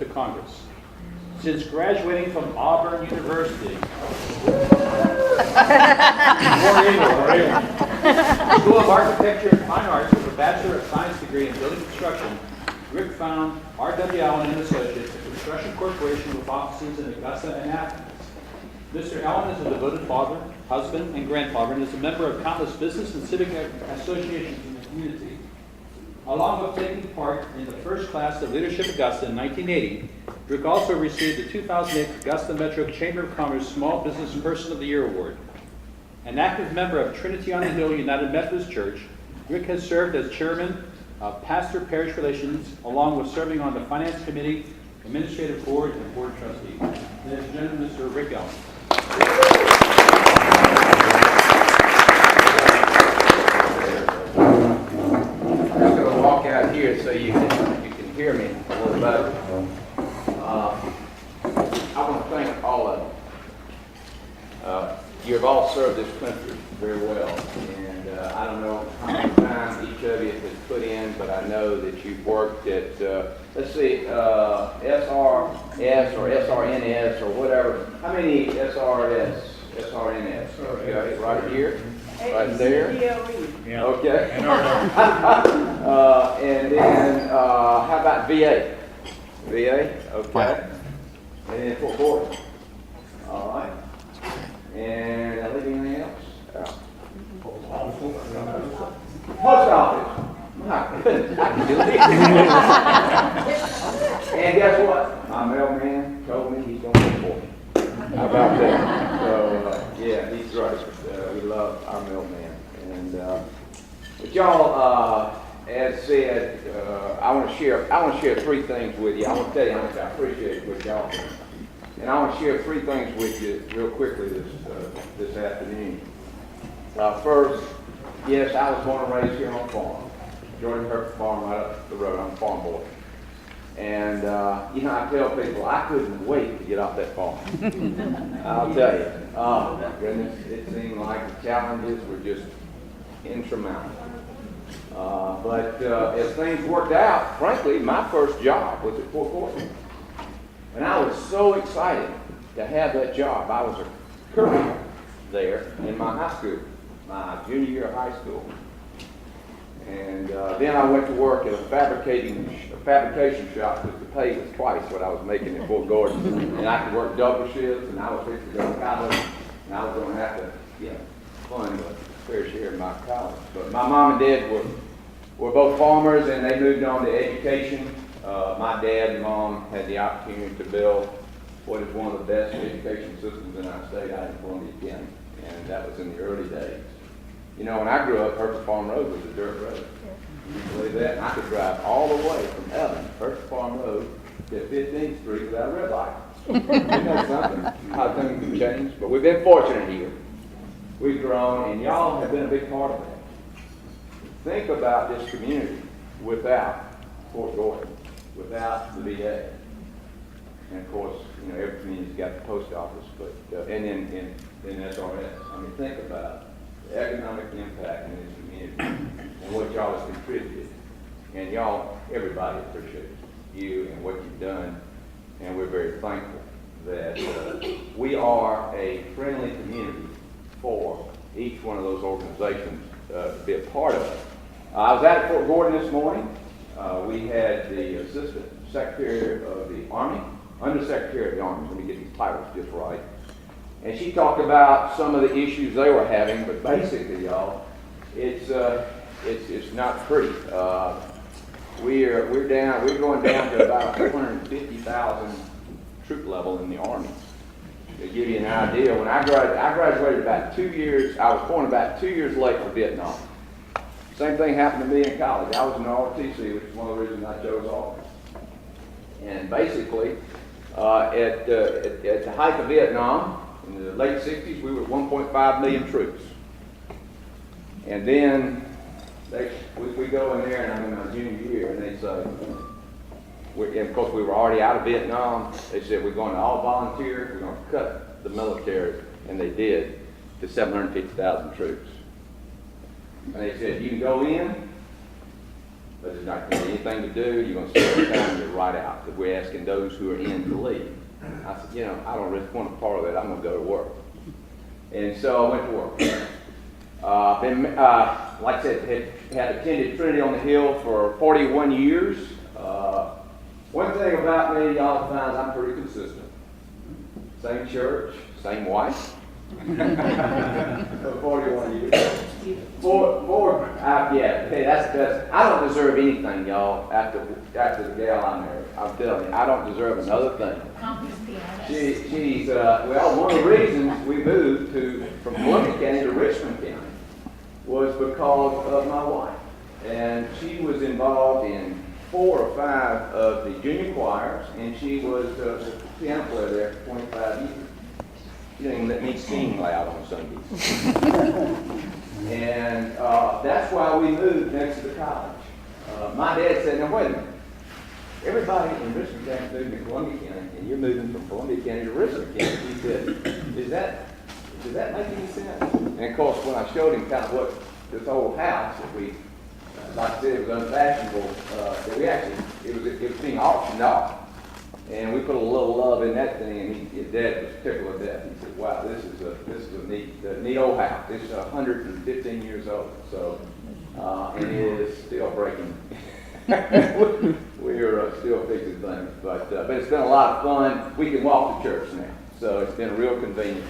to Congress. Since graduating from Auburn University, School of Architecture and Fine Arts with a Bachelor of Science degree in Building Construction, Rick found R.W. Allen and Associates, a construction corporation with offices in Augusta and Athens. Mr. Allen is a devoted father, husband, and grandfather, and is a member of countless business and civic associations in the community. Along with taking part in the first class of Leadership Augusta in 1980, Rick also received the 2008 Augusta Metro Chamber of Commerce Small Business Person of the Year Award. An active member of Trinity on the Hill United Methodist Church, Rick has served as chairman of Pastor Parish Relations, along with serving on the Finance Committee, Administrative Board, and Board of Trustees. Ladies and gentlemen, Mr. Rick Allen. I'm just going to walk out here so you can hear me a little better. I want to thank all of you. You have all served this country very well, and I don't know how much time each of you has put in, but I know that you've worked at, let's see, SRS or SRNS or whatever. How many SRNS? Okay, right here, right there. Yeah. Okay. And then, how about VA? VA, okay. And then Fort Gordon. All right. And I leave anything else? Post office. My goodness, I can do it. And guess what? My mailman told me he's going to pay for me. How about that? So, yeah, he's right. We love our mailman. And, but y'all, as said, I want to share three things with you. I want to tell you how much I appreciate what y'all do. And I want to share three things with you real quickly this afternoon. First, yes, I was born and raised here on a farm, Jordan Herb Farm right up the road. I'm a farm boy. And, I tell people, I couldn't wait to get off that farm. I'll tell you. Oh, my goodness. It seemed like the challenges were just insurmountable. But as things worked out, frankly, my first job was at Fort Gordon. And I was so excited to have that job. I was a courier there in my high school, my junior year of high school. And then I went to work at a fabrication shop because the pay was twice what I was making at Fort Gordon. And I could work double shifts, and I was fixing to go to college, and I was going to have to, fund a fair share of my college. But my mom and dad were both farmers, and they moved on to education. My dad and mom had the opportunity to build what is one of the best education systems in our state out in Columbia County, and that was in the early days. When I grew up, Hershey Farm Road was a dirt road. You believe that? And I could drive all the way from Evans, Hershey Farm Road, to 15th Street without a red light. Isn't that something? How things have changed. But we've been fortunate here. We've grown, and y'all have been a big part of that. Think about this community without Fort Gordon, without the VA. And of course, every community's got the post office, but and then SRS. I mean, think about the economic impact in this community and what y'all have contributed. And y'all, everybody appreciates you and what you've done, and we're very thankful that we are a friendly community for each one of those organizations to be a part of. I was at Fort Gordon this morning. We had the Assistant Secretary of the Army, Undersecretary of the Army, let me get these titles just right. And she talked about some of the issues they were having, but basically, y'all, it's not pretty. We're going down to about 450,000 troop level in the Army. To give you an idea, when I graduated about 2 years, I was born about 2 years late for Vietnam. Same thing happened to me in college. I was in ROTC, which is one of the reasons I chose Auburn. And basically, at the height of Vietnam, in the late 60s, we were 1.5 million troops. And then we go in there, and I'm in my junior year, and they say, and of course we were already out of Vietnam, they said we're going to all volunteer, we're going to cut the military, and they did, to 750,000 troops. And they said, you can go in, but there's not gonna be anything to do, you're gonna sit down and you're right out. But we're asking those who are in to leave. I said, you know, I don't really want a part of that, I'm gonna go to work. And so I went to work. Like I said, had attended Trinity on the Hill for 41 years. One thing about me, y'all find I'm pretty consistent. Same church, same wife. 41 years. Yeah, hey, that's the best. I don't deserve anything, y'all, after the gal I married. I'm telling you, I don't deserve another thing. She's well, one of the reasons we moved from Columbia County to Richmond County was because of my wife. And she was involved in 4 or 5 of the junior choirs, and she was a piano player there for 25 years. She didn't even let me sing loud on Sundays. And that's why we moved next to the college. My dad said, now wait a minute. Everybody in Richmond County is moving to Columbia County, and you're moving from Columbia County to Richmond County. He said, does that make any sense? And of course, when I showed him kind of what this old house that we, like I said, it was unfashionable, that we actually, it was being auctioned off. And we put a little love in that thing, and his dad was tickled to death. He said, wow, this is a neat old house. This is 115 years old, so, and it is still breaking. We're still fixing things, but it's been a lot of fun. We can walk to church now, so it's been real convenient.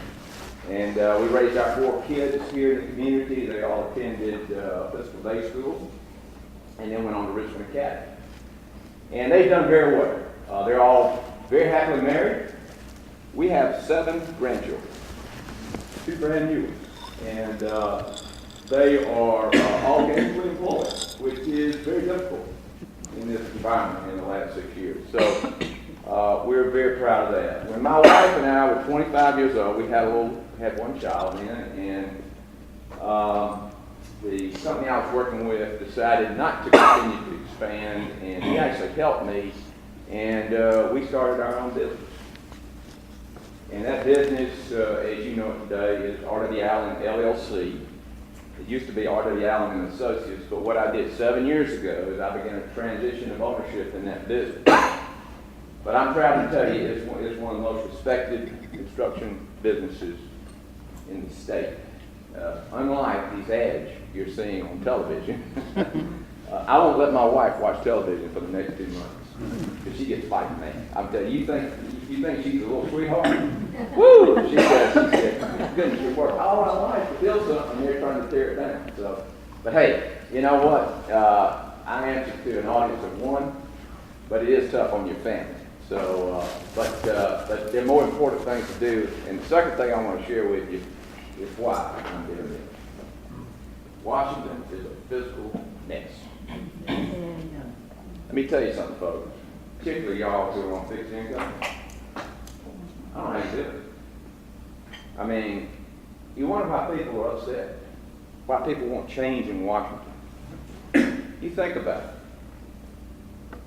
And we raised our 4 kids here in the community. They all attended Episcopal Day School, and then went on to Richmond Academy. And they've done very well. They're all very happily married. We have 7 grandchildren, 2 brand new ones, and they are all gainfully employed, which is very difficult in this environment in the last 6 years. So we're very proud of that. When my wife and I were 25 years old, we had one child then, and the company I was working with decided not to continue to expand, and he actually helped me, and we started our own business. And that business, as you know it today, is R.W. Allen LLC. It used to be R.W. Allen and Associates, but what I did 7 years ago is I began a transition of ownership in that business. But I'm proud to tell you it's one of the most respected construction businesses in the state. Unlike these ads you're seeing on television, I won't let my wife watch television for the next 2 months because she gets fighting mad. I'm telling you, you think she's a little sweetheart? Woo! She said, goodness, she worked all her life to build something, and they're trying to tear it down. So, but hey, you know what? I answer to an audience of 1, but it is tough on your family. So, but there are more important things to do. And the second thing I want to share with you is why I'm doing this. Washington is a fiscal mess. Let me tell you something, folks. Particularly y'all who are on fixed income. I don't know how you do it. I mean, you wonder why people are upset, why people want change in Washington. You think about it.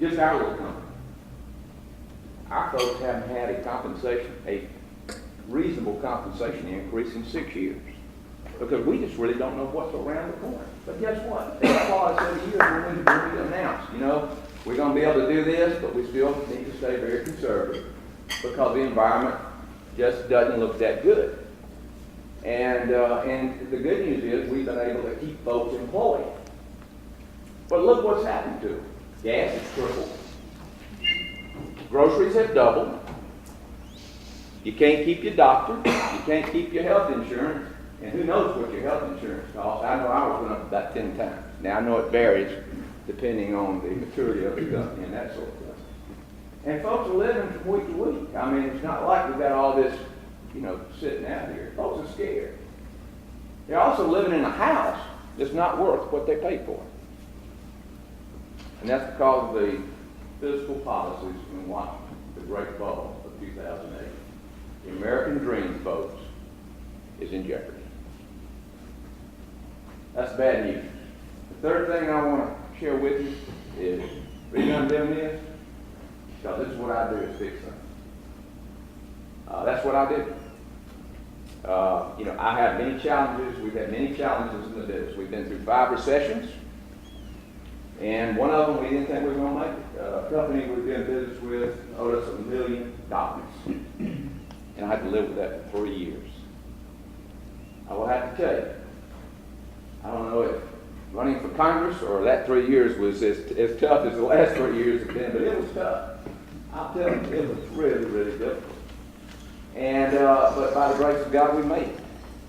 Just our little company. Our folks haven't had a reasonable compensation increase in 6 years because we just really don't know what's around the corner. But guess what? They applaud us every year when we announce, we're going to be able to do this, but we still need to stay very conservative because the environment just doesn't look that good. And the good news is we've been able to keep folks employed. But look what's happened to them. Gas has tripled. Groceries have doubled. You can't keep your doctor. You can't keep your health insurance. And who knows what your health insurance costs. I know ours went up about 10 times. Now, I know it varies depending on the maturity of the company and that sort of thing. And folks are living from week to week. I mean, it's not like we've got all this, sitting out here. Folks are scared. They're also living in a house that's not worth what they pay for. And that's because of the fiscal policies in Washington, the Great Bubble of 2008. The American dream, folks, is in jeopardy. That's bad news. The third thing I want to share with you is, the reason I'm doing this, because this is what I do is fix things. That's what I do. I have many challenges. We've had many challenges in the business. We've been through 5 recessions. And one of them, we didn't think we were going to make it. A company we've been in business with owed us $1 million. And I had to live with that for 3 years. I will have to tell you, I don't know if running for Congress or that 3 years was as tough as the last 3 years have been, but it was tough. I'll tell you, it was really, really difficult. And, but by the grace of God, we made it.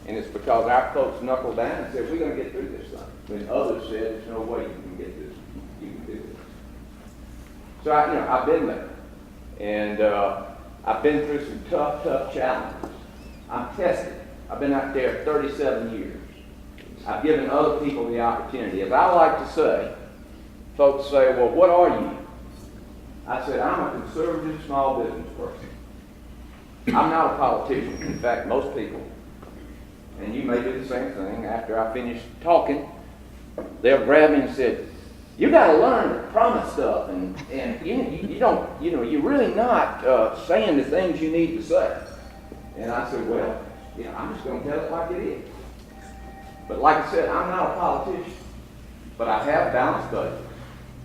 And it's because our folks knuckled down and said, we're going to get through this thing. When others said, there's no way you can get this, you can do this. So, I've been there. And I've been through some tough, tough challenges. I'm tested. I've been out there 37 years. I've given other people the opportunity. As I like to say, folks say, well, what are you? I said, I'm a conservative small business person. I'm not a politician. In fact, most people, and you may do the same thing, after I finish talking, they'll grab me and say, you got to learn to promise stuff, and you don't, you're really not saying the things you need to say. And I said, well, I'm just going to tell it like it is. But like I said, I'm not a politician, but I have balanced budget.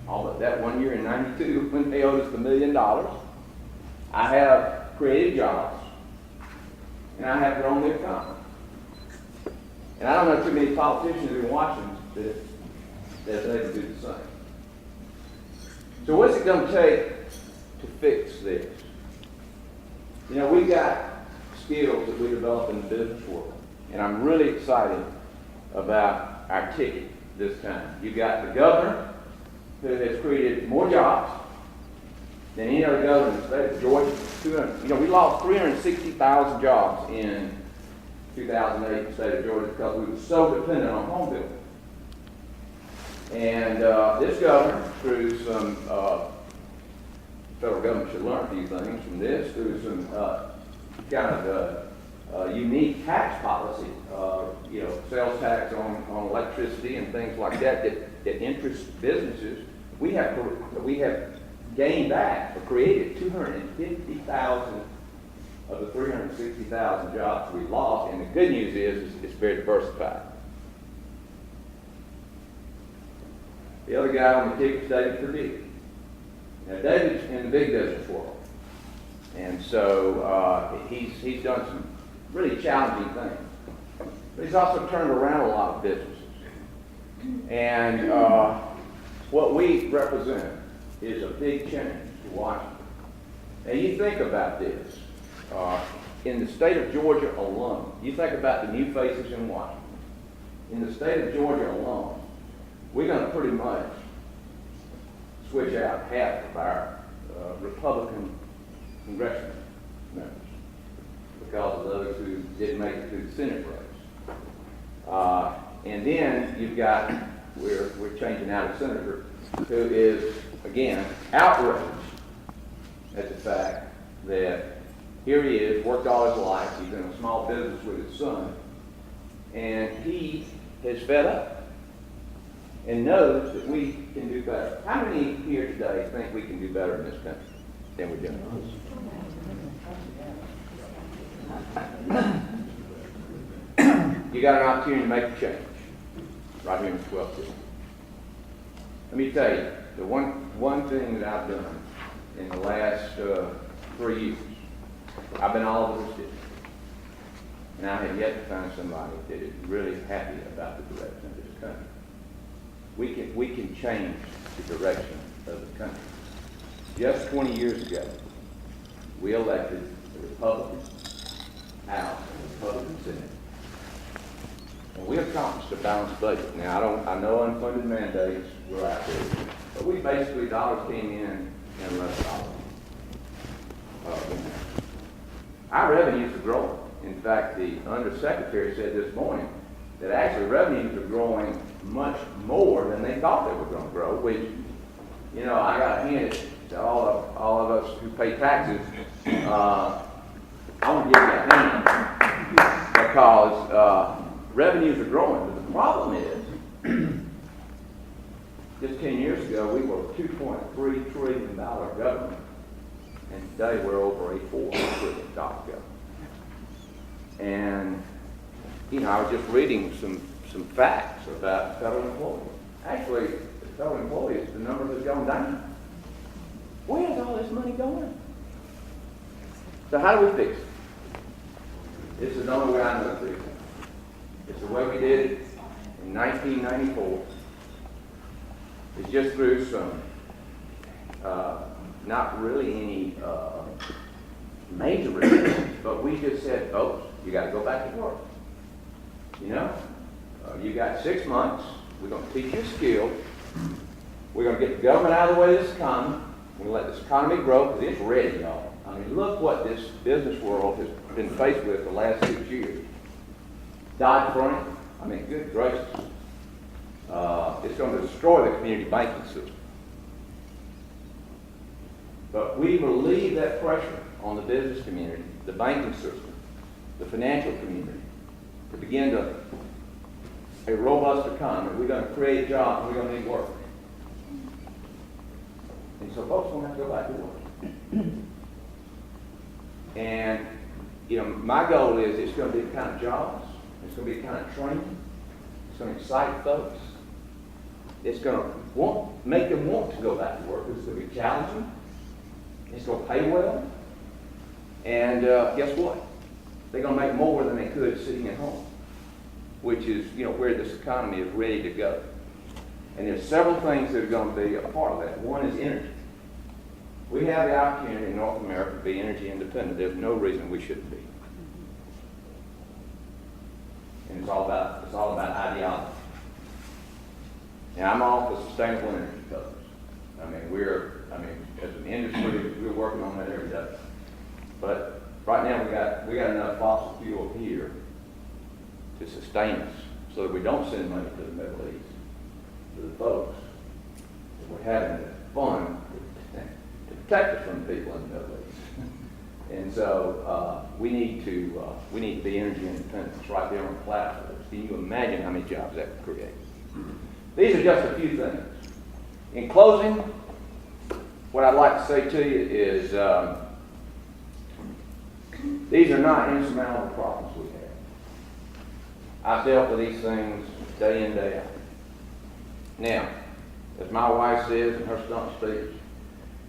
All of that 1 year in '92 when they owed us $1 million. I have created jobs, and I have grown the economy. And I don't know too many politicians in Washington that they can do the same. So what's it going to take to fix this? We've got skills that we develop in the business world, and I'm really excited about our ticket this time. You've got the governor who has created more jobs than any other governor in the state of Georgia. We lost 360,000 jobs in 2008 in the state of Georgia because we were so dependent on home building. And this governor, through some, federal government should learn a few things from this, through some kind of unique tax policy, sales tax on electricity and things like that interests businesses. We have gained back or created 250,000 of the 360,000 jobs we lost, and the good news is it's very diversified. The other guy on the ticket is David Perdue. Now, David's in the big business world, and so he's done some really challenging things. But he's also turned around a lot of businesses. And what we represent is a big change to Washington. Now, you think about this. In the state of Georgia alone, you think about the new faces in Washington. In the state of Georgia alone, we're going to pretty much switch out half of our Republican congressional members because of those who didn't make it through the Senate race. And then you've got, we're changing out a senator who is, again, outraged at the fact that here he is, worked all his life, he's in a small business with his son, and he has fed up and knows that we can do better. How many here today think we can do better in this country than we're doing? You got an opportunity to make a change right here in the 12th district. Let me tell you, the one thing that I've done in the last 3 years, I've been all over the district, and I have yet to find somebody that is really happy about the direction of this country. We can change the direction of the country. Just 20 years ago, we elected the Republican House and the Republican Senate. And we accomplished a balanced budget. Now, I know unfunded mandates were out there, but we basically, dollars came in and less dollars. Our revenues are growing. In fact, the undersecretary said this morning that actually revenues are growing much more than they thought they were going to grow, which, I got to hand it to all of us who pay taxes. I want to give you a hand because revenues are growing. But the problem is, just 10 years ago, we were a $2.3 trillion government, and today we're over a $4 trillion government. And, I was just reading some facts about federal employees. Actually, told employees the numbers have gone down. Where's all this money going? So how do we fix it? This is the only way I know to fix it. It's the way we did it in 1994. It's just through some, not really any major reforms, but we just said, folks, you got to go back to work. You know, you got 6 months. We're going to teach you a skill. We're going to get the government out of the way of this economy. We're going to let this economy grow because it's ready, y'all. I mean, look what this business world has been faced with the last 6 years. Dodd-Frank, I mean, good gracious. It's going to destroy the community banking system. But we relieve that pressure on the business community, the banking system, the financial community, to begin to a robust economy. We're going to create jobs, and we're going to need work. And so folks don't have to go back to work. And, you know, my goal is it's going to be the kind of jobs, it's going to be the kind of training, it's going to excite folks, it's going to make them want to go back to work. It's going to be challenging, it's going to pay well, and guess what? They're going to make more than they could sitting at home, which is, you know, where this economy is ready to go. And there's several things that are going to be a part of that. One is energy. We have the opportunity in North America to be energy independent. There's no reason we shouldn't be. And it's all about ideology. And I'm all for sustainable energy colors. I mean, as an industry, we're working on that every day. But right now we got enough fossil fuel here to sustain us so that we don't send money to the Middle East, to the folks that we're having the fun to protect us from the people in the Middle East. And so we need to be energy independent. It's right there on the platform. Can you imagine how many jobs that would create? These are just a few things. In closing, what I'd like to say to you is these are not insurmountable problems we have. I've dealt with these things day in, day out. Now, as my wife says in her stump speech,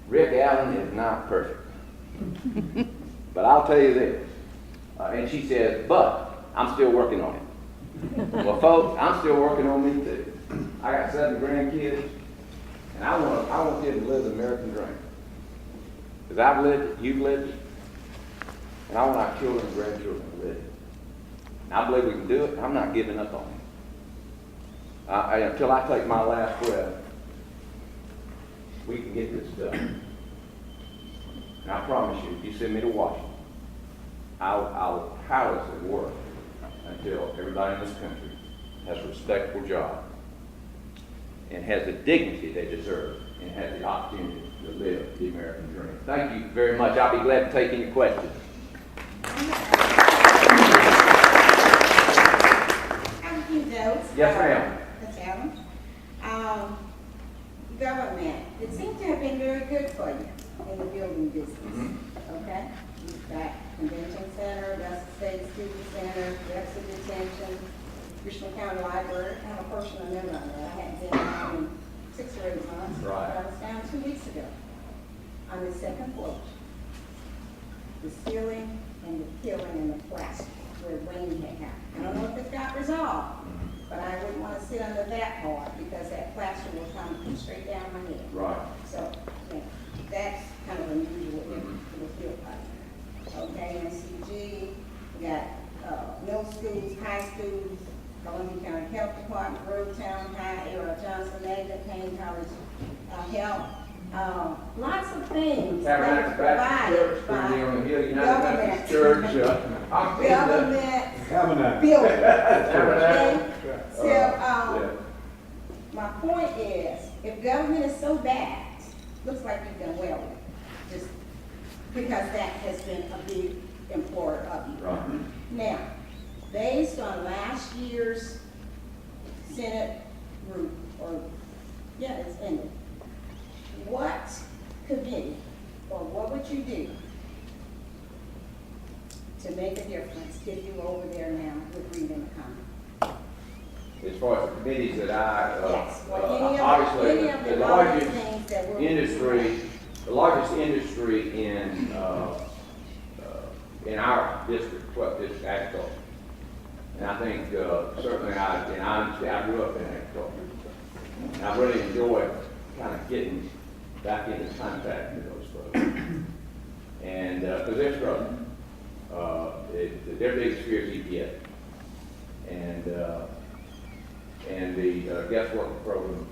Rick Allen is not perfect. But I'll tell you this, and she says, but I'm still working on it. Well, folks, I'm still working on me too. I got 7 grandkids, and I want them to live the American dream. Because I've lived it, you've lived it, and I want our children and grandchildren to live it. And I believe we can do it. I'm not giving up on it. Until I take my last breath, we can get this done. And I promise you, if you send me to Washington, I'll tirelessly work until everybody in this country has a respectable job and has the dignity they deserve and has the opportunity to live the American dream. Thank you very much. I'll be glad to take any questions. Yes, ma'am. Government, it seems to have been very good for you in the building business. Okay? You've got Convention Center, Augusta State Student Center, Webster Detention, Richmond County Library. I have a personal memory on that. I hadn't been down in 6 or 8 months. Right. But I was down 2 weeks ago on the 2nd floor. The ceiling and the killing and the plaster where Wayne had happened. I don't know if it got resolved, but I wouldn't want to sit under that hard because that plaster will come straight down my head. Right. So, yeah, that's kind of unusual in the field like that. Okay, MCG, we got middle schools, high schools, Columbia County Health Department, Grovetown High, A.R. Johnson, Magna, Payne College Health. Lots of things that are provided by government. Government buildings. Okay? So, my point is, if government is so bad, looks like you've done well with it, just because that has been a big employer of you. Right. Now, based on last year's Senate group, it's ended. What committee, or what would you do to make a difference if you were over there now with Reed and McConnell? as far as the committees that Yes, well, any obviously, of the the other largest things that we're. industry in our district, what this agriculture. And I think, certainly I grew up in agriculture. And I really enjoyed kind of getting back into contact with those folks. And, because they're struggling. Their biggest fear is EPA. And the guest worker program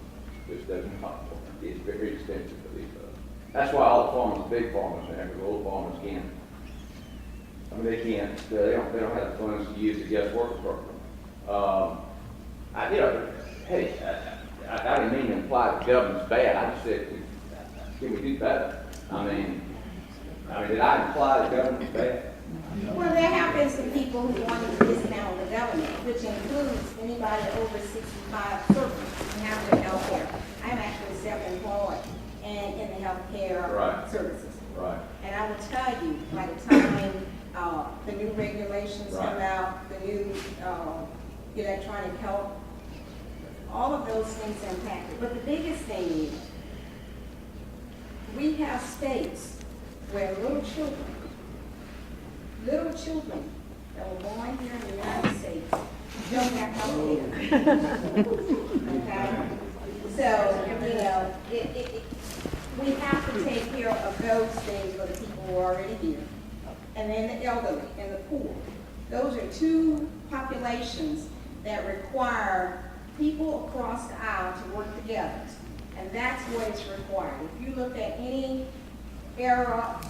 just doesn't help. It's very expensive for these folks. That's why all the farmers, the big farmers, and the little farmers can't. I mean, they can't. They don't have the funds to use the guest worker program. Hey, I didn't mean to imply the government's bad. I just said, can we do better? I mean, did I imply the government's bad? Well, there have been some people who wanted to dismantle the government, which includes anybody over 65 serving and have their health care. I'm actually self-employed and in the health care Right. services. Right. And I will tell you, by the time the new regulations come Right. out, the new electronic health, all of those things are impacted. But the biggest thing is, we have states where little children that were born here in the United States don't have health care. Okay? So, we have to take care of those things for the people who are already here. And then the elderly and the poor. Those are two populations that require people across the aisle to work together. And that's what is required. If you look at any era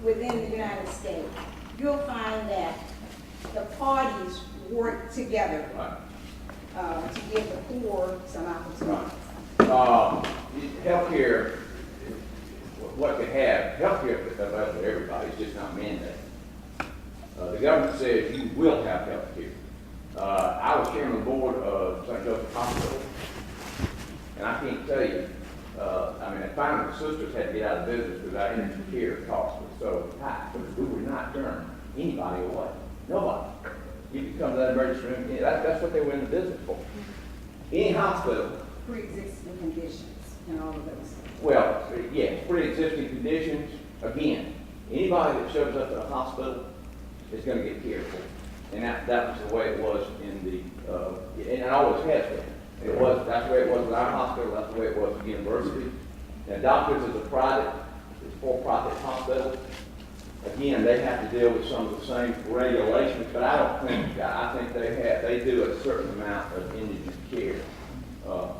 within the United States, you'll find that the parties work together to give the poor some opportunities. Healthcare, what they have, healthcare is available to everybody, it's just not mandated. The government says you will have healthcare. I was chairman of the board of St. Joseph Hospital, and I can't tell you, finally the sisters had to get out of business because our energy care cost was so high, because we were not turning anybody away. Nobody. You could come to that emergency room, that's what they were in the business for. Any hospital. Pre-existing conditions and all of those things. Well, yes, pre-existing conditions, again, anybody that shows up at a hospital is going to get cared for. And that was the way it was in the, and it always has been. That's the way it was with our hospital, that's the way it was at the university. Now, Doctors is a private, it's for-profit hospital. Again, they have to deal with some of the same regulations, but I think they do a certain amount of indigent care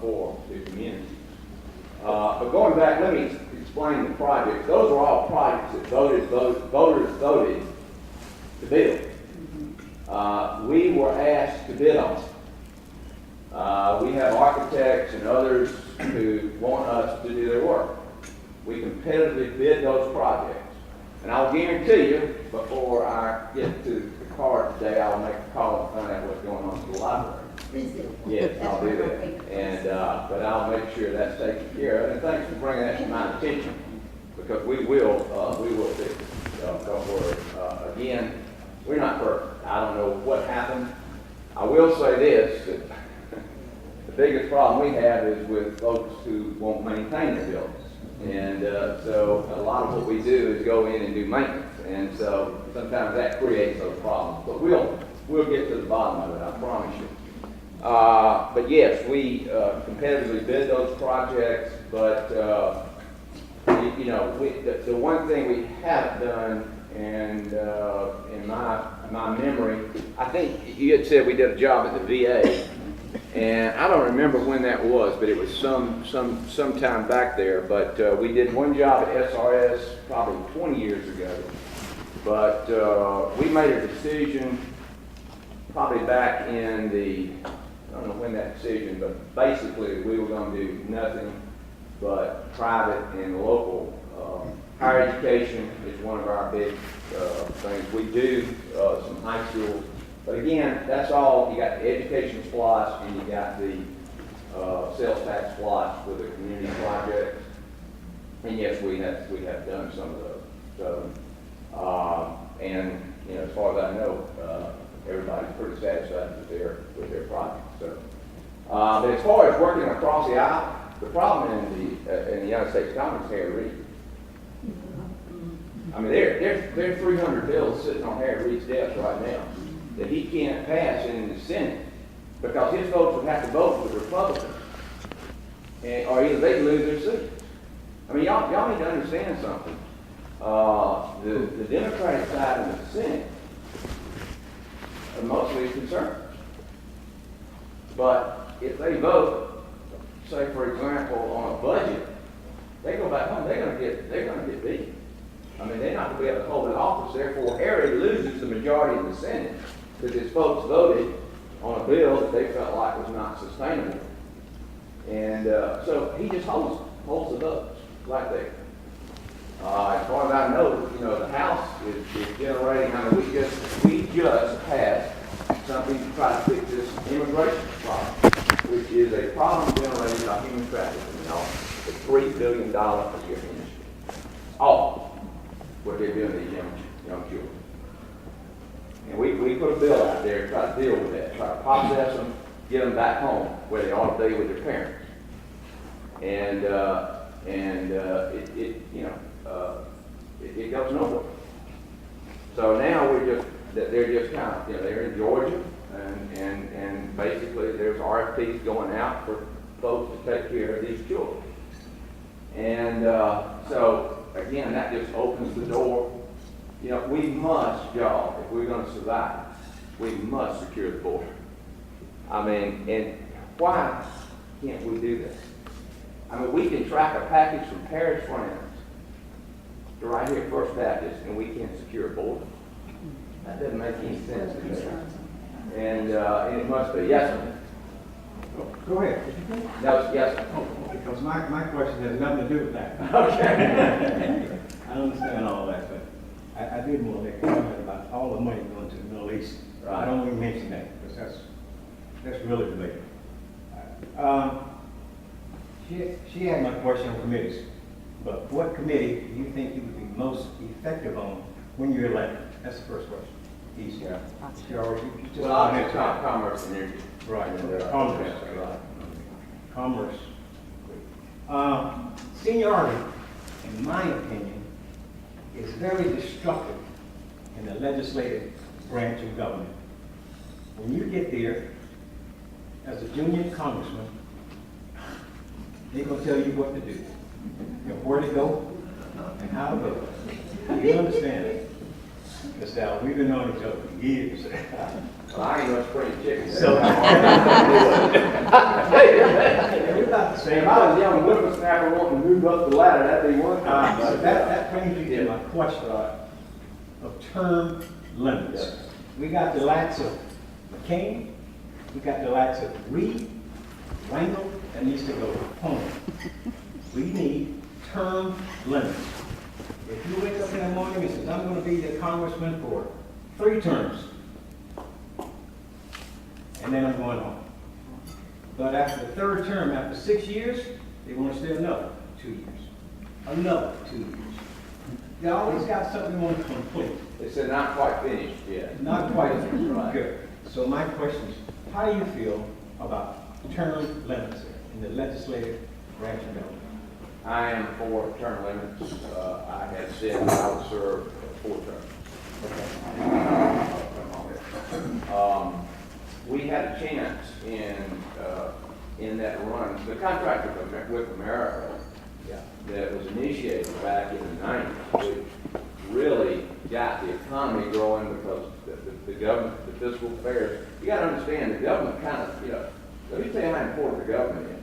for the community. But going back, let me explain the projects. Those are all projects that voters voted to build. We were asked to bid on it. We have architects and others who want us to do their work. We competitively bid those projects. And I'll guarantee you, before I get to the card today, I'll make a call and find out what's going on at the library. Please do. Yes, I'll do that. And, but I'll make sure that's taken care of. And thanks for bringing that to my attention, because we will fix it. Don't worry. Again, we're not perfect. I don't know what happened. I will say this, that the biggest problem we have is with folks who won't maintain their buildings. And so a lot of what we do is go in and do maintenance. And so sometimes that creates those problems. But we'll get to the bottom of it, I promise you. But yes, we competitively bid those projects, but the one thing we haven't done, and in my memory, I think you had said we did a job at the VA, and I don't remember when that was, but it was some time back there. But we did one job at SRS probably 20 years ago, but we made a decision probably back in the, I don't know when that decision, but basically we were going to do nothing but private and local. Higher education is one of our big things. We do some high schools, but again, that's all. You got the education splosh and you got the sales tax splosh with the community projects. And yes, we have done some of those. So, and as far as I know, everybody's pretty satisfied with their project. So, But as far as working across the aisle, the problem in the United States Congress is Harry Reid. I mean, there are 300 bills sitting on Harry Reid's desk right now that he can't pass in the Senate because his folks would have to vote for the Republicans, or either they lose their seats. I mean, y'all need to understand something. The Democratic side of the Senate are mostly concerned. But if they vote, say for example, on a budget, they go back home, they're gonna get beat. I mean, they're not gonna be able to hold an office, therefore Harry loses the majority in the Senate because his folks voted on a bill that they felt like was not sustainable. And so he just holds the votes like that. As far as I know, the House is generating, I mean, we just passed something to try to fix this immigration problem, which is a problem generated by human trafficking, It's $3 billion a year industry. All what they're doing to these young children. And we put a bill out there to try to deal with that, try to process them, get them back home where they ought to be with their parents. And it goes nowhere. So now they're just kind of, they're in Georgia, and basically there's RFPs going out for folks to take care of these children. And so again, that just opens the door. We must, y'all, if we're going to survive, we must secure the border. I mean, and why can't we do this? I mean, we can track a package from Paris, France, to right here at First Baptist, and we can't secure a border. That doesn't make any sense to me. And it must be. Yes, sir. Go ahead. No, yes, sir. Because my question has nothing to do with that. Okay. I understand all that, but I did want to make a comment about all the money going to the Middle East. Right. I don't even mention that because that's really related. She had my question on committees, but what committee do you think you would be most effective on when you're elected? That's the first question. Easy. Yeah. She already, you just Well, I'll just talk commerce and energy. Right, And, commerce. right. Commerce. Seniority, in my opinion, is very destructive in the legislative branch of government. When you get there as a junior congressman, they're going to tell you what to do, where to go, and how to go. You understand it? Because now we've been knowing each other for years. Well, I ain't no spring chicken. So, we're about the same. If I was a young whippersnapper wanting to move up the ladder, that'd be one thing. So that brings me to my question of term limits. Yes. We got the likes of McCain, we got the likes of Reed, Rangel, that needs to go home. We need term limits. If you wake up in the morning and says, I'm going to be the congressman for 3 terms, and then I'm going home. But after the 3rd term, after 6 years, they want to stay another 2 years. Another 2 years. They always got something they want to complete. They said not quite finished yet. Not quite Right. good. So my question is, how do you feel about term limits in the legislative branch of government? I am for term limits. I have said that I would serve 4 terms. We had a chance in that run, the contract with America that was initiated back in the 90s, which really got the economy growing because the government, the fiscal affairs, you got to understand the government kind of, let me tell you how important the government is.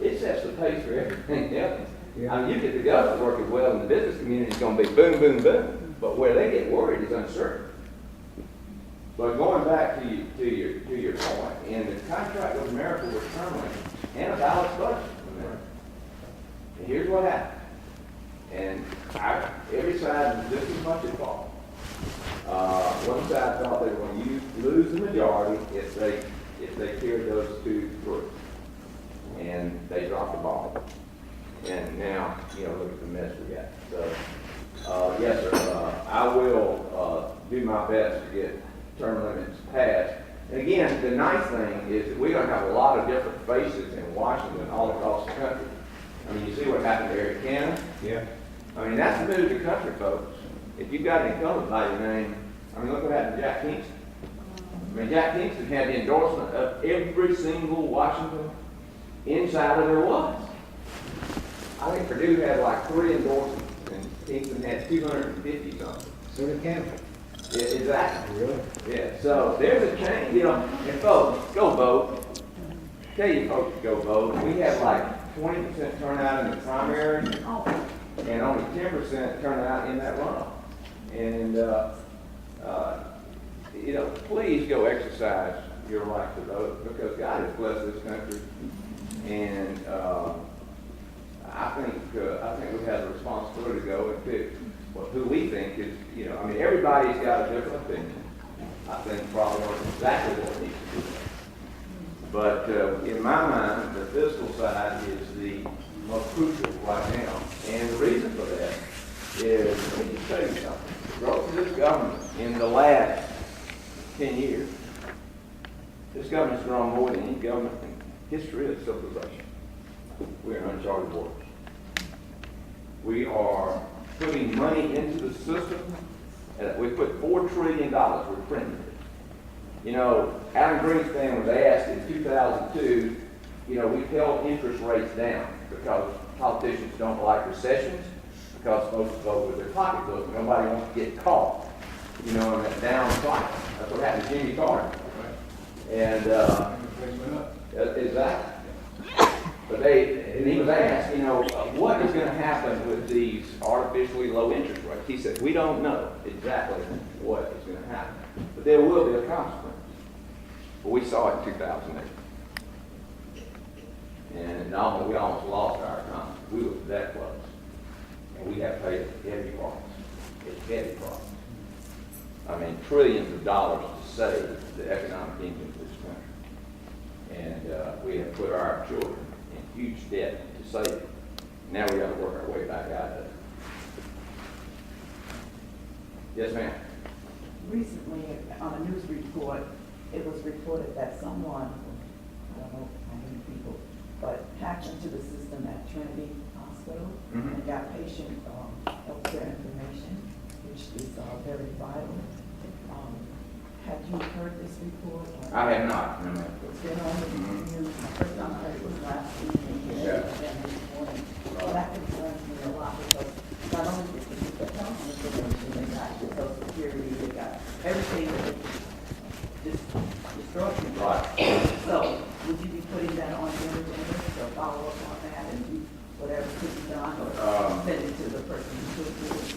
It sets the pace for everything else. Yeah. I mean, you get the government working well, and the business community is going to be boom, boom, boom. But where they get worried is uncertainty. But going back to your point, and the contract with America was terminated, and a balanced budget with America. And here's what happened. And every side was just as much at fault. One side thought they were going to lose the majority if they carried those 2 through. And they dropped the ball. And now, look at the mess we got. So, yes, sir, I will do my best to get term limits passed. And again, the nice thing is that we're gonna have a lot of different faces in Washington all across the country. I mean, you see what happened to Eric Cannon? Yeah. I mean, that's the move of the country, folks. If you've got an incumbent by your name, I mean, look what happened to Jack Kingston. I mean, Jack Kingston had the endorsement of every single Washington insider there was. I think Purdue had like 3 endorsements, and Kingston had 250 something. So did Campbell. Yeah, exactly. Really? Yeah, so there's a change, you know, and folks, go vote. Tell you folks to go vote. We had like 20% turnout in the primary and only 10% turnout in that runoff. And, you know, please go exercise your right to vote because God has blessed this country. And I think we have a responsibility to go and pick who we think is, you know, I mean, everybody's got a different opinion. I think probably on exactly what needs to be done. But in my mind, the fiscal side is the most crucial right now. And the reason for that is, let me just tell you something. The growth of this government in the last 10 years, this government's grown more than any government in history of civilization. We're in uncharted waters. We are putting money into the system. We put $4 trillion, we're printing it. You know, Alan Greenspan was asked in 2002, you know, we've held interest rates down because politicians don't like recessions, because folks vote with their pocketbook. Nobody wants to get caught, you know, in that down cycle. That's what happened to Jimmy Carter. And, exactly. But and he was asked, you know, what is going to happen with these artificially low interest rates? He said, we don't know exactly what is going to happen, but there will be a consequence. But we saw it in 2008. And we almost lost our economy. We were that close. And we have paid heavy price. It's heavy price. I mean, trillions of dollars to save the economic engine of this country. And we have put our children in huge debt to save it. Now we got to work our way back out of it. Yes, ma'am. Recently, on a news report, it was reported that someone, I don't know how many people, but hacked into the system at Trinity Hospital and got patient healthcare information, which is very vital. Have you heard this report? I have not. No, ma'am. It's been on the news. The first time I heard it was last week, and this morning. Well, that concerns me a lot because not only did they get the health information, they got the Social Security, they got everything that just destroyed you. Right. So, would you be putting that on your agenda to follow up on that and do whatever could be done or send it to the person who could do it?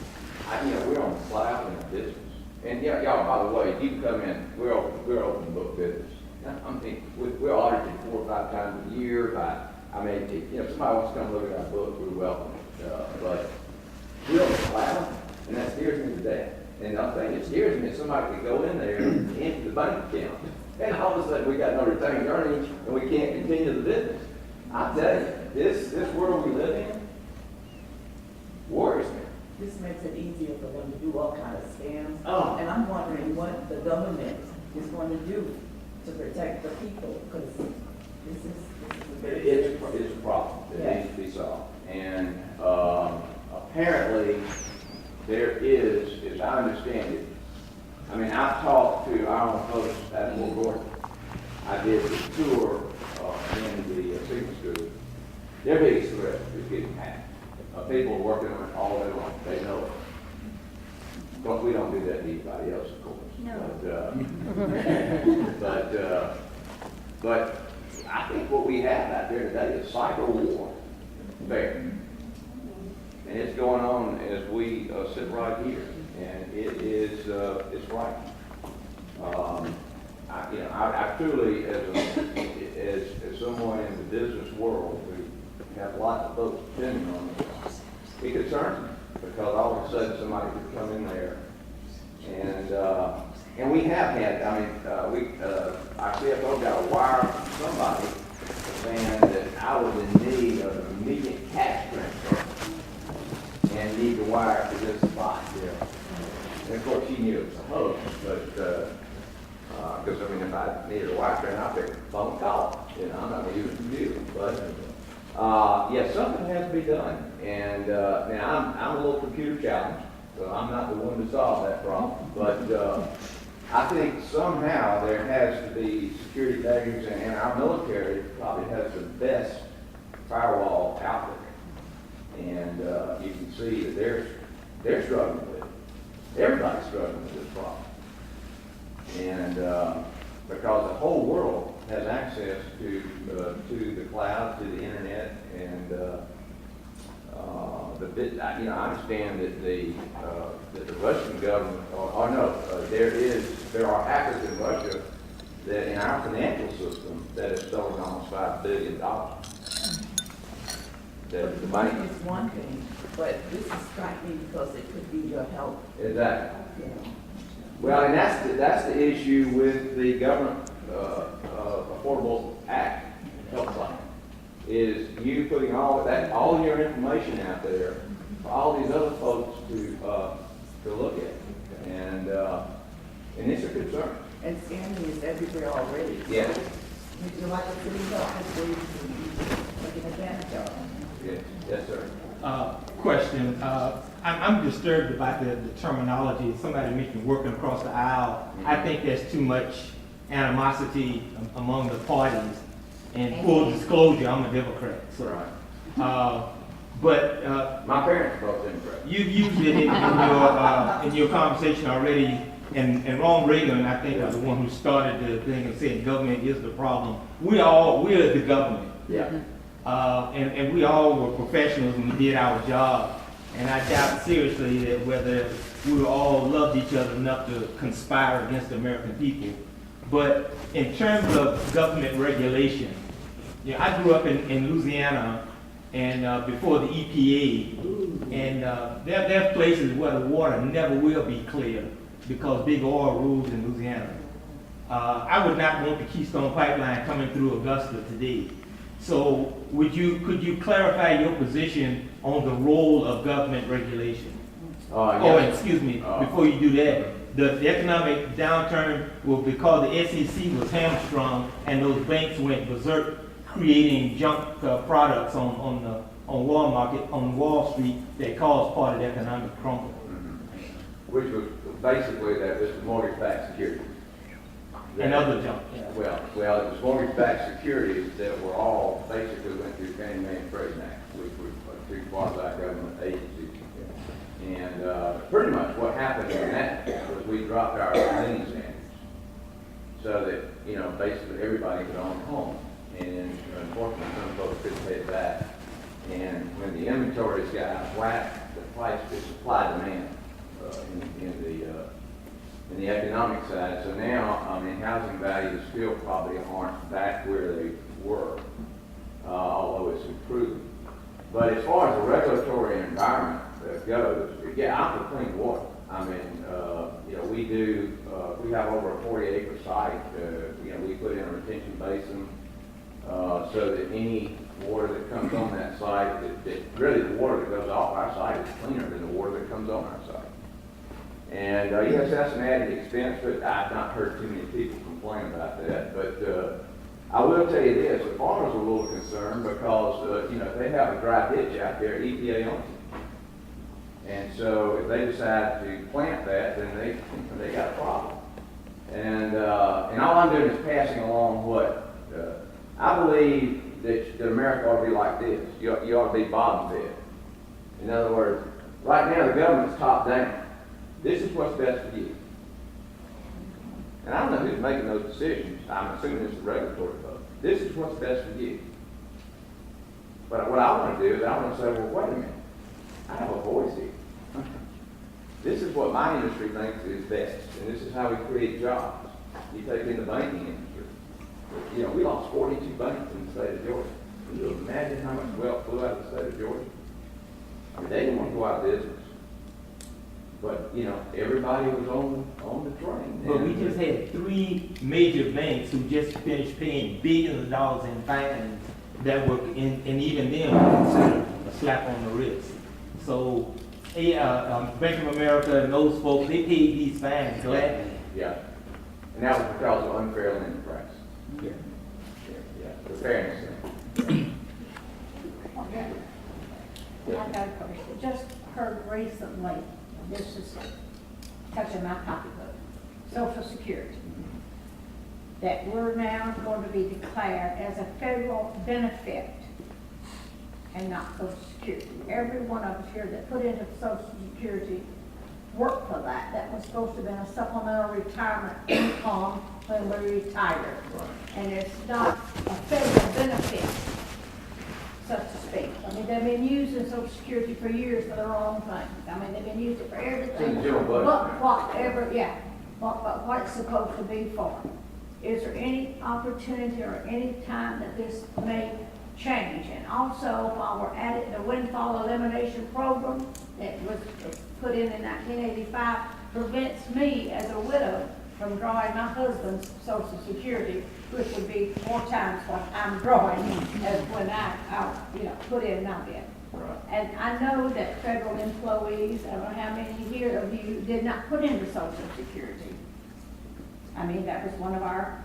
You know, we're on the fly in the business. And yeah, y'all, by the way, you can come in, we're open book business. I mean, we're audited 4 or 5 times a year. I mean, if, you know, somebody wants to come look at our book, we're welcome. But we're on the fly, and that scares me to death. And the thing that scares me is somebody could go in there and empty the bank account. And all of a sudden, we got no retained earnings, and we can't continue the business. I tell you, this world we live in worries me. This makes it easier for them to do all kind of scams. Oh. And I'm wondering what the government is going to do to protect the people, because this is a very It's a problem that needs to be solved. And apparently, there is, as I understand it, I mean, I've talked to our own folks at Fort Gordon. I did the tour in the Sigma School. Their biggest threat is getting hacked. People are working on it all day long. They know it. Of course, we don't do that to anybody else, of course. No. But I think what we have out there today is cyber war there. And it's going on as we sit right here. And it is, it's right. I truly, as someone in the business world who have lots of folks depending on me, it concerns me because all of a sudden somebody could come in there and we have had, I mean, our CFO got a wire from somebody saying that I was in need of an immediate cash transfer and need the wire to this spot. Yeah. And of course she knew it was a hoax, but Because, I mean, if I needed a wire train, I'd pick the phone and call. You know, I'm not going to use a computer. But, yeah, something has to be done. And now I'm a little computer challenged, so I'm not the one to solve that problem. But I think somehow there has to be security measures, and our military probably has the best firewall out there. And you can see that they're struggling with it. Everybody's struggling with this problem. And because the whole world has access to the cloud, to the internet, and I understand that the Russian government, there are hackers in Russia that in our financial system that have stolen almost $5 billion. The money Money is one thing, but this is striking because it could be your health, exactly. you know. Well, and that's the issue with the government Affordable Act health plan, is you putting all your information out there for all these other folks to look at, and it's a concern. And scamming is everywhere already. Yeah. Would you like a city office where you can be taken advantage of? Yes, sir. Question. I'm disturbed about the terminology. Somebody mentioned working across the aisle. I think there's too much animosity among the parties. And full disclosure, I'm a Democrat. So, Right. but My parents are both Democrats. you've used it in your conversation already. And Ronald Reagan, I think, was the one who started the thing and said government is the problem. We're the government. Yeah. And we all were professionals and we did our job. And I doubt seriously that whether we all loved each other enough to conspire against the American people. But in terms of government regulation, I grew up in Louisiana and before the EPA, and there are places where the water never will be clear because big oil rules in Louisiana. I would not want the Keystone Pipeline coming through Augusta today. So could you clarify your position on the role of government regulation? Oh, excuse me, before you do that, the economic downturn was because the SEC was hamstrung and those banks went berserk creating junk products on Wall Street that caused part of the economic crumble. Which was basically that this was mortgage-backed securities. And other junk. Well, it was mortgage-backed securities that were all basically went through Fannie Mae and Freddie Mac, which were two quasi-government agencies. And pretty much what happened in that was we dropped our lending standards so that, basically everybody could own a home. And unfortunately, some folks couldn't pay it back. And when the inventories got out of whack, the price of supply-demand in the economic side. So now, housing values still probably aren't back where they were, although it's improving. But as far as the regulatory environment goes, I'm for clean water. We have over a 40-acre site. We put in a retention basin so that any water that comes on that site, really the water that goes off our site is cleaner than the water that comes on our site. And yes, that's an added expense, but I've not heard too many people complain about that. But I will tell you this, the farmers are a little concerned because, if they have a dry ditch out there, EPA owns it. And so if they decide to plant that, then they got a problem. And all I'm doing is passing along what, I believe that America ought to be like this. You ought to be bottom fed. In other words, right now the government's top down. This is what's best for you. And I don't know who's making those decisions. I'm assuming it's the regulatory vote. This is what's best for you. But what I want to do is I want to say, well, wait a minute. I have a voice here. This is what my industry thinks is best, and this is how we create jobs. You take in the banking industry. We lost 42 banks in the state of Georgia. Can you imagine how much wealth flew out of the state of Georgia? They didn't want to go out of business. But, everybody was on the train. But we just had 3 major banks who just finished paying billions of dollars in fines that were, and even them were considered a slap on the wrist. So, Bank of America and those folks, they paid these fines gladly. Yeah. And that was because of unfair lending practices. Yeah. Yeah, the fairness thing. Okay. I got a question. Just heard recently, this is touching my pocketbook, Social Security, that we're now going to be declared as a federal benefit and not Social Security. Every one of us here that put into Social Security worked for that. That was supposed to have been a supplemental retirement income when we retired. And it's not a federal benefit, so to speak. I mean, they've been using Social Security for years for the wrong things. I mean, they've been using it for everything. It's in the general budget. But whatever, yeah, but what it's supposed to be for. Is there any opportunity or any time that this may change? And also, while we're at it, the windfall elimination program that was put in 1985 prevents me as a widow from drawing my husband's Social Security, which would be 4 times what I'm drawing as when I put in my bit. Right. And I know that federal employees, I don't know how many here of you did not put into Social Security. I mean, that was one of our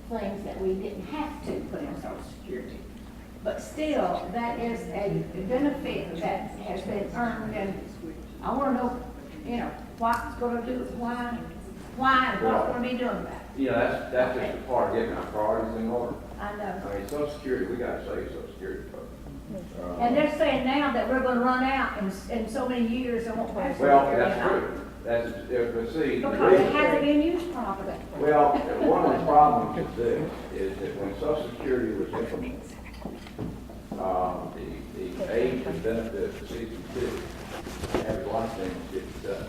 things that we didn't have to put in Social Security. But still, that is a benefit that has been earned, and I want to know, what's going to do, why, and what's going to be doing that. You know, that's just a part of getting our priorities in order. I know. I mean, Social Security, we gotta save Social Security, folks. And they're saying now that we're going to run out in so many years and won't pass. Well, that's true. That's, but see. the Because it reason- hasn't been used properly. Well, one of the problems with this is that when Social Security was implemented, the age of benefit for 62, the average lifespan was 57.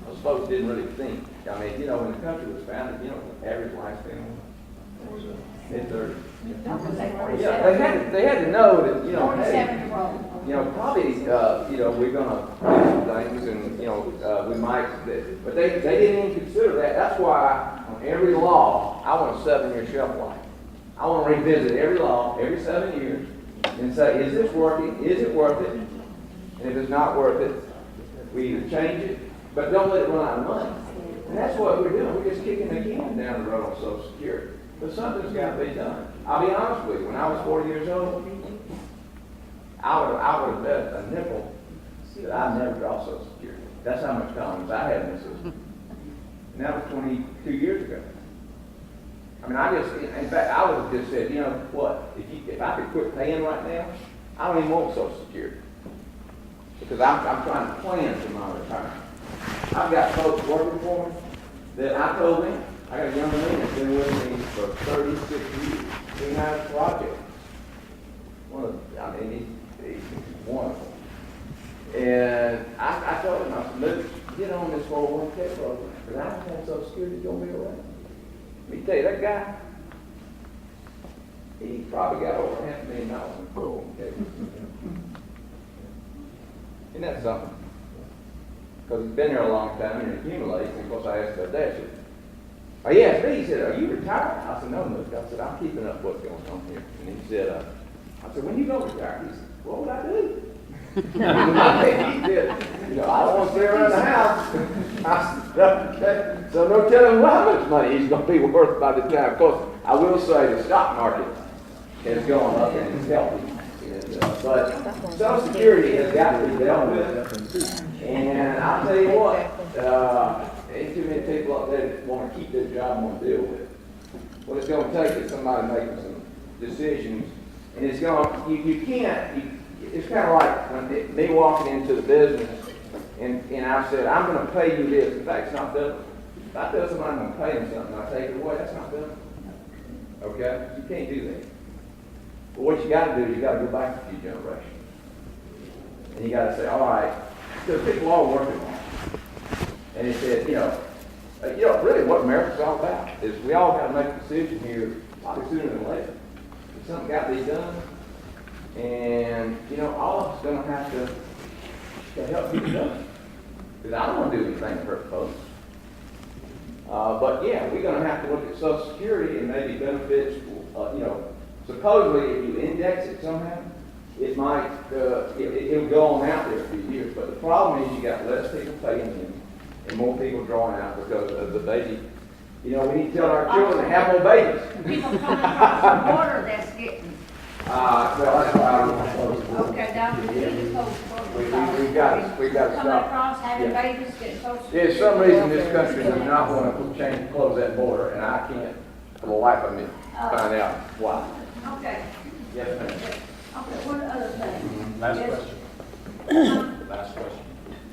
Those folks didn't really think. I mean, when the country was founded, the average lifespan was mid-30s. Yeah, they had to know that, hey, 47-year-old. probably, we're gonna do some things and, we might, but they didn't even consider that. That's why on every law, I want a 7-year shelf life. I want to revisit every law every 7 years and say, is this working? Is it worth it? And if it's not worth it, we either change it, but don't let it run out of money. And that's what we're doing. We're just kicking the can down the road on Social Security. But something's got to be done. I'll be honest with you. When I was 40 years old, I would have bet a nickel that I'd never draw Social Security. That's how much confidence I had in the system. And that was 22 years ago. I mean, in fact, I would have just said, you know what? If I could quit paying right now, I don't even want Social Security. Because I'm trying to plan for my retirement. I've got folks working for me that I told them, I got a young man that's been with me for 36 years. He has a project. He's wonderful. And I told him, I said, look, get on this 401k program. Because I don't think Social Security is going to be around. Let me tell you, that guy, he probably got over $500,000 in 401k. Isn't that something? Because he's been there a long time and it accumulates. And of course, I asked him that. He asked me, he said, are you retired? I said, no, look. I said, I'm keeping up what's going on here. And he said, I said, when you go retire? He said, what would I do? He said, I don't want to stay around the house. I said, okay. So no telling how much money he's going to be worth by the time. Of course, I will say the stock market has gone up and it's healthy. But Social Security has got to be dealt with. And I'll tell you what, ain't too many people out there that want to keep their job and want to deal with it. What it's going to take is somebody making some decisions. And it's going to, you can't, it's kind of like when me walking into the business and I said, I'm going to pay you this. In fact, it's not biblical. If I tell somebody I'm going to pay them something, I take it away, that's not biblical. Okay? You can't do that. But what you got to do is you got to go back a few generations. And you got to say, all right, because people are working on it. And he said, really what America's all about is we all got to make a decision here probably sooner than later. If something got to be done, and, all of us going to have to help get it done. Because I don't want to do anything to hurt folks. But yeah, we're going to have to look at Social Security and maybe benefits, supposedly if you index it somehow, it might, it'll go on out there for years. But the problem is you got less people paying in and more people drawing out because of the baby You know, we need to tell our children to have more babies. People coming across the border that's getting, Well, that's why I'm. okay, now we need to post. We've got to Coming stop. across, having Yeah. babies, getting close. There's some reason this country does not want to close that border, and I can't, for the life of me, find out why. Okay, Yes, ma'am. okay, one other thing. Last Yes. question. Last question.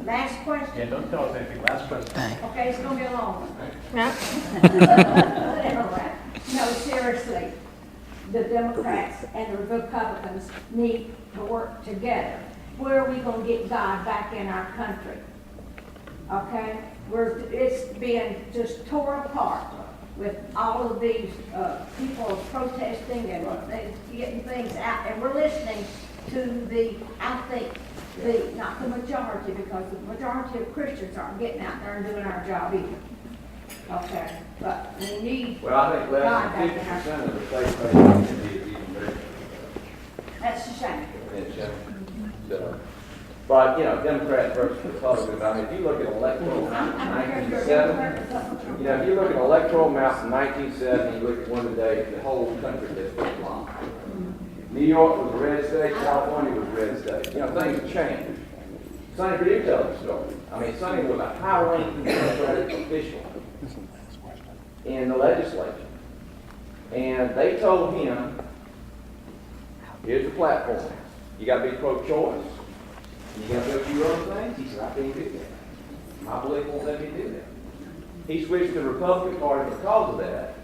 Last question, Yeah, don't tell us anything. Last question. okay, it's gonna be a long one. Whatever, right? No, seriously, the Democrats and the Republicans need to work together. Where are we gonna get God back in our country? Okay, it's being just torn apart with all of these, people protesting and they getting things out, and we're listening to the, I think, not the majority, because the majority of Christians aren't getting out there and doing our job either. Okay, but we need Well, I think God less back than in our, 50% of the state community is even better. that's a shame. So, but, you know, Democrats versus Republicans, I mean, if you look at electoral map in 1970, you know, if you look at electoral map in 1970, you look at one today, the whole country just went blind. New York was a red state, California was a red state. You know, things have changed. Sonny Perdue tells the story. I mean, Sonny was a high-ranking Democratic official in the legislature. And they told him, here's the platform. You gotta be pro-choice. You gotta do your own things. He said, I can't do that. My belief won't let me do that. He switched to the Republican Party because of that.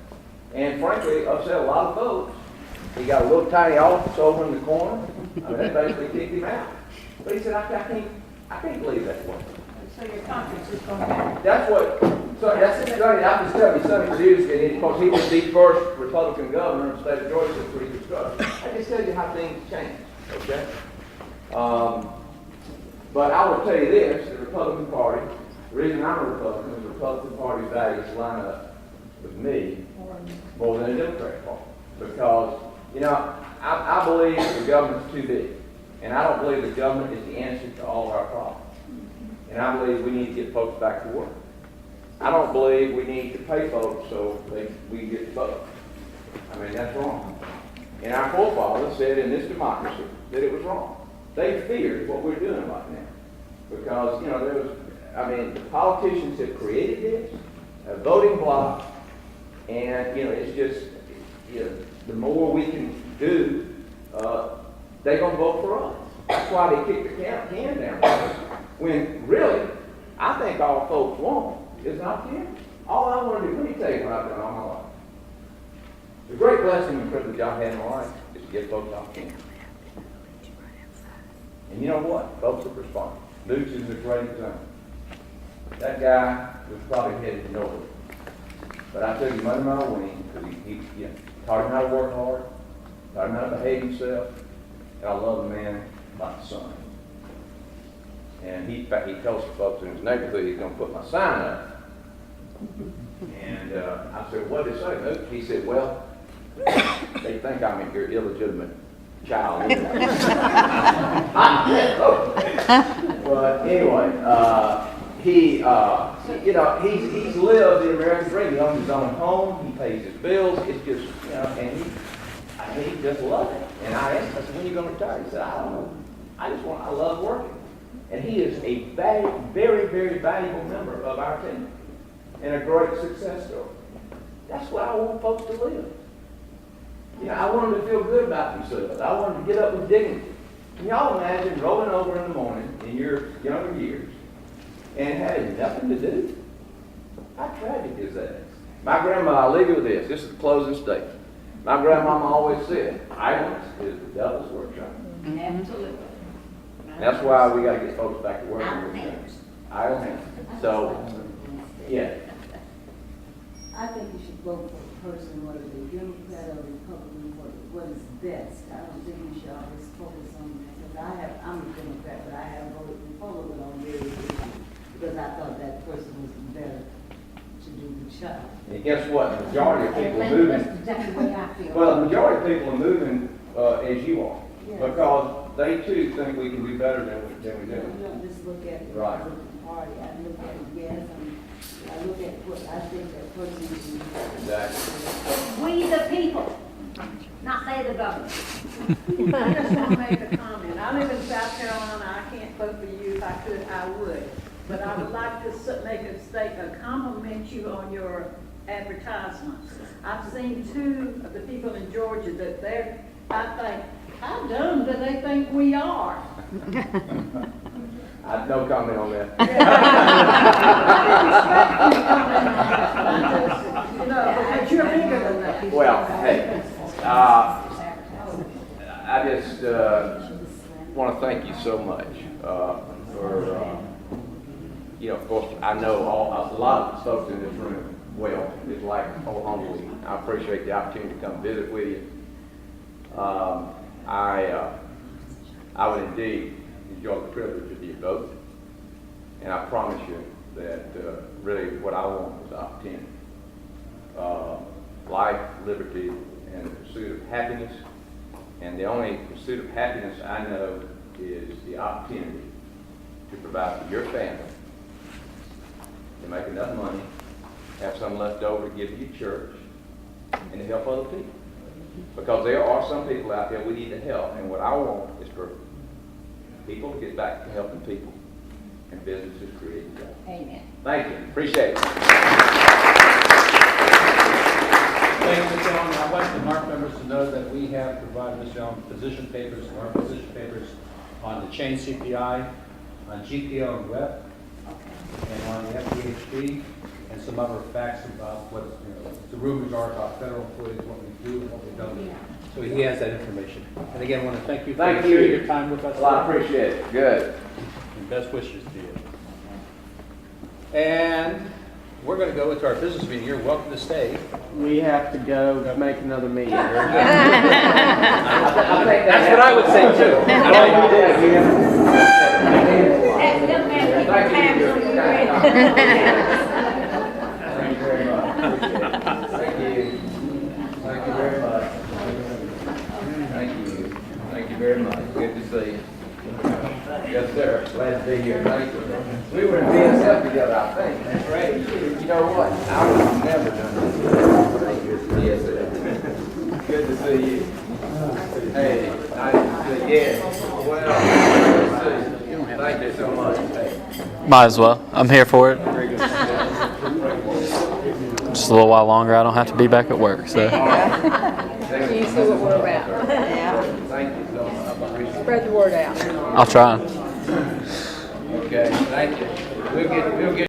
And frankly, upset a lot of folks. He got a little tiny office over in the corner. I mean, that basically kicked him out. But he said, I can't believe that way. So your conscience is going back. That's what, so that's, I'm just telling you, Sonny Perdue, because he was the first Republican governor in the state of Georgia since Reconstruction. I just tell you how things change, okay? But I will tell you this, the Republican Party, the reason I'm a Republican is the Republican Party values line up with me more than the Democratic Party. Because, you know, I believe the government's too big. And I don't believe the government is the answer to all of our problems. And I believe we need to get folks back to work. I don't believe we need to pay folks so we can get to vote. I mean, that's wrong. And our forefathers said in this democracy that it was wrong. They feared what we're doing right now. Because, you know, the politicians have created this, a voting bloc, and, you know, it's just, you know, the more we can do, they're going to vote for us. That's why they kick the can down. When really, I think all folks want is an opportunity. All I want to do, let me tell you what I've done all my life. The great blessing and privilege I've had in my life is to give folks opportunity. And you know what? Folks have responded. Luke's is a great example. That guy was probably headed nowhere. But I took him under my wing because he taught him how to work hard, taught him how to behave himself, and I love a man like the sun. And he tells the folks in his neighborhood he's going to put my sign up. And I said, what did he say, Luke? He said, well, they think I'm your illegitimate child. But anyway, he's lived the American dream. He owns his own home. He pays his bills. It's just, you know, and he just loves it. And I asked him, I said, when are you going to retire? He said, I don't know. I love working. And he is a very, very valuable member of our team and a great success story. That's what I want folks to live. You know, I want them to feel good about themselves. I want them to get up with dignity. Can y'all imagine rolling over in the morning in your younger years and having nothing to do? How tragic is that? My grandma, I'll leave you with this. This is the closing statement. My grandmama always said, idleness is the devil's workshop. Absolutely. That's why we got to get folks back to work. Idle hands. So, yeah. I think you should vote for a person, whether they're Democrat or Republican, what is best. I don't think you should always focus on that. Because I'm a Democrat, but I have voted Republican on various issues because I thought that person was better to do the job. And guess what? The majority of people are moving. That's exactly the way I feel. Well, the majority of people are moving as you are. Yes. Because they too think we can be better than we do. You don't just look at it Right. as a party. I look at it, yes, I look at what I think that person is doing. Exactly. We the people, not they the government. I just want to make a comment. I live in South Carolina. I can't vote for you. If I could, I would. But I would like to make a statement, compliment you on your advertisements. I've seen two of the people in Georgia that they're, I think, how dumb do they think we are? I have no comment on that. You know, because you're bigger than that. Well, hey, I just want to thank you so much for, you know, of course, I know a lot of the folks in this room well. It's like old home week. I appreciate the opportunity to come visit with you. I would indeed enjoy the privilege of your vote, and I promise you that really what I want is opportunity. Life, liberty, and the pursuit of happiness. And the only pursuit of happiness I know is the opportunity to provide for your family, to make enough money, have some left over to give to your church, and to help other people. Because there are some people out there we need to help, and what I want is for people to get back to helping people and businesses creating jobs. Amen. Thank you. Appreciate it. Thank you, Mr. Allen. I'd like the NARC members to know that we have provided Mr. Allen position papers, NARC position papers on the chain CPI, on GPO and WEP, and on the FDHD, and some other facts about what, you know, the rumors are about federal employees, what we do and what we don't do. So he has that information. And again, I want to thank you for Thank you. sharing your time with us. Well, I appreciate it. Good. And best wishes to you. And we're going to go into our business meeting. You're welcome to stay. We have to go make another meeting. I think That's what I would say too. That young man, keep your tabs on you, Greg. Thank you very much. Thank you. Thank you very much. Thank you. Thank you very much. Good to see you. Yes, sir. Glad to be here. Thank you. We were in BSF together, I think. That's right. You know what? I would have never done this. Thank you. Yes, sir. Good to see you. Hey, nice to see you. Yeah. Well, good to see you. Thank you so much. Hey. Might as well. I'm here for it. Just a little while longer. I don't have to be back at work. So You see what we're about. Yeah. Thank you so much. Spread the word out. I'll try. Okay, thank you. We'll get